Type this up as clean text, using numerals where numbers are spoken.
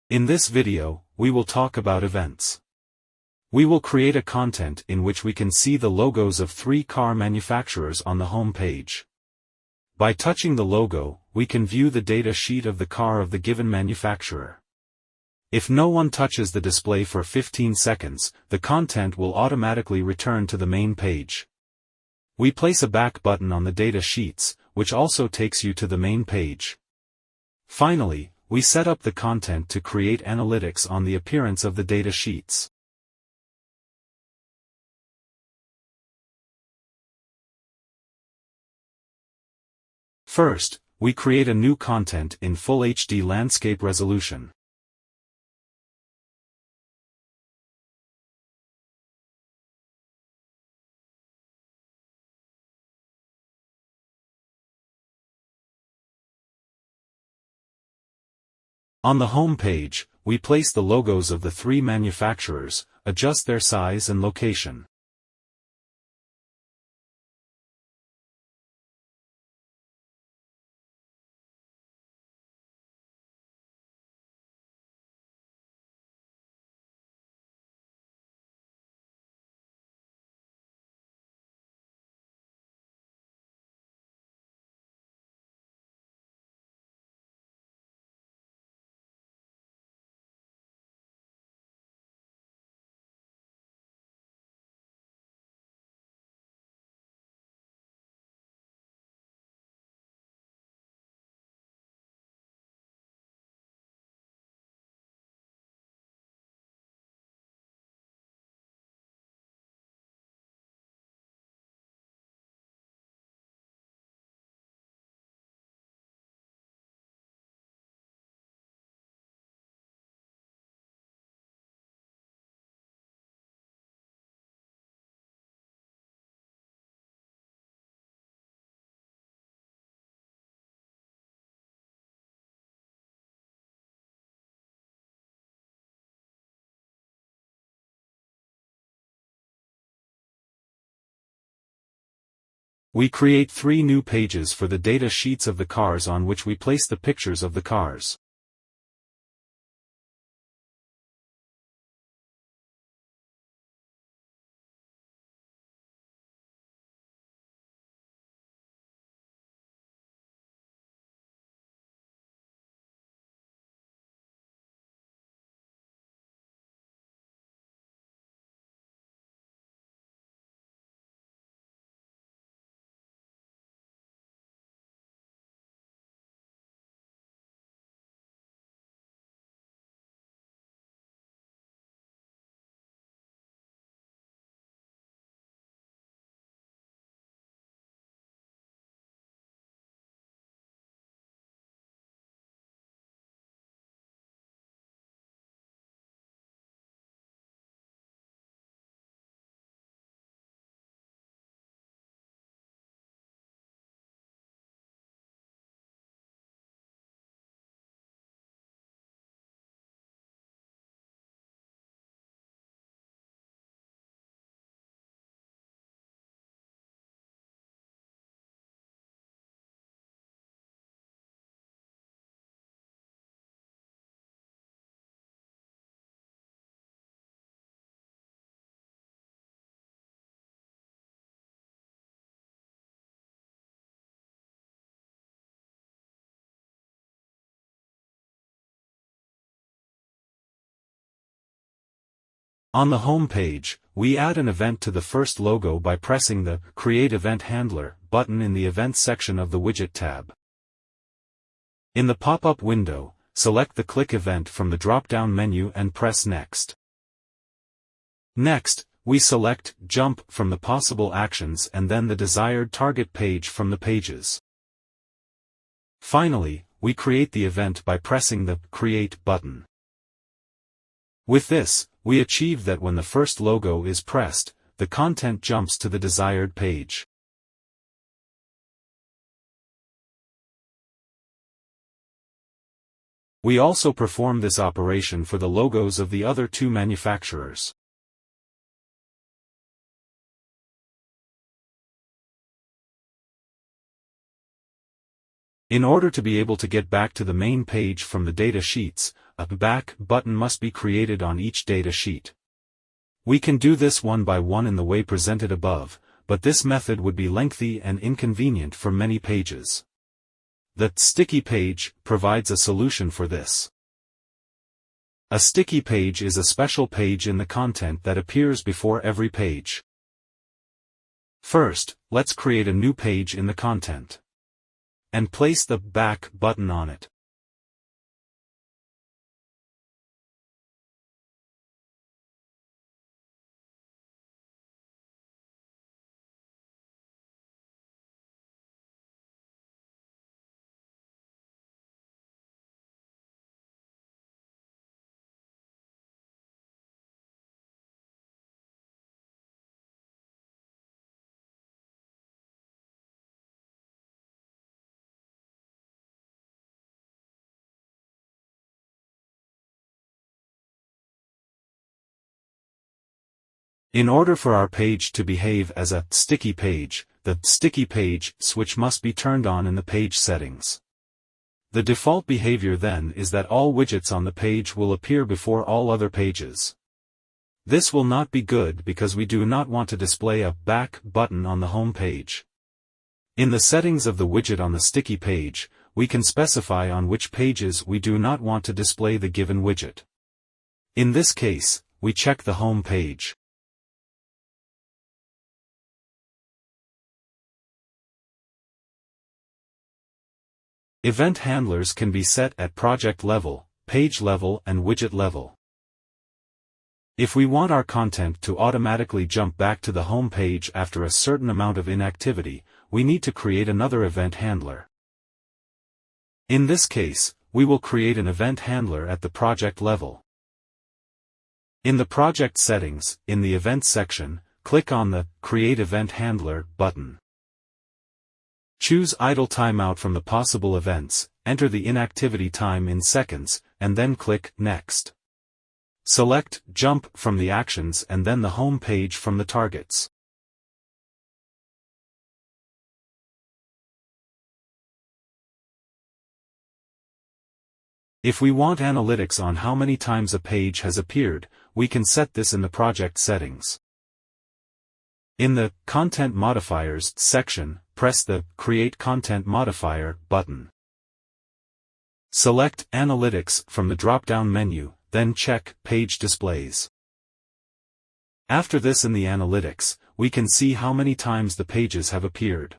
In this video, we will talk about events. We will create a content in which we can see the logos of 3 car manufacturers on the home page. By touching the logo, we can view the data sheet of the car of the given manufacturer. If no one touches the display for 15 seconds, the content will automatically return to the main page. We place a back button on the data sheets, which also takes you to the main page. Finally, we set up the content to create analytics on the appearance of the data sheets. First, we create a new content in Full HD landscape resolution. On the home page, we place the logos of the 3 manufacturers, adjust their size and location. We create 3 new pages for the data sheets of the cars on which we place the pictures of the cars. On the home page, we add an event to the first logo by pressing the Create Event Handler button in the Events section of the Widget tab. In the pop-up window, select the Click event from the drop-down menu and press Next. Next, we select Jump from the possible actions and then the desired target page from the pages. Finally, we create the event by pressing the Create button. With this, we achieve that when the first logo is pressed, the content jumps to the desired page. We also perform this operation for the logos of the other 2 manufacturers. In order to be able to get back to the main page from the data sheets, a back button must be created on each data sheet. We can do this one by one in the way presented above, but this method would be lengthy and inconvenient for many pages. The sticky page provides a solution for this. A sticky page is a special page in the content that appears before every page. First, let's create a new page in the content and place the back button on it. In order for our page to behave as a sticky page, the sticky page switch must be turned on in the page settings. The default behavior then is that all widgets on the page will appear before all other pages. This will not be good because we do not want to display a back button on the home page. In the settings of the widget on the sticky page, we can specify on which pages we do not want to display the given widget. In this case, we check the home page. Event handlers can be set at project level, page level and widget level. If we want our content to automatically jump back to the home page after a certain amount of inactivity, we need to create another event handler. In this case, we will create an event handler at the project level. In the project settings, in the Events section, click on the Create Event Handler button. Choose Idle Timeout from the possible events, enter the inactivity time in seconds, and then click Next. Select Jump from the actions and then the home page from the targets. If we want analytics on how many times a page has appeared, we can set this in the project settings. In the Content Modifiers section, press the Create Content Modifier button. Select Analytics from the drop-down menu, then check Page Displays. After this in the Analytics, we can see how many times the pages have appeared.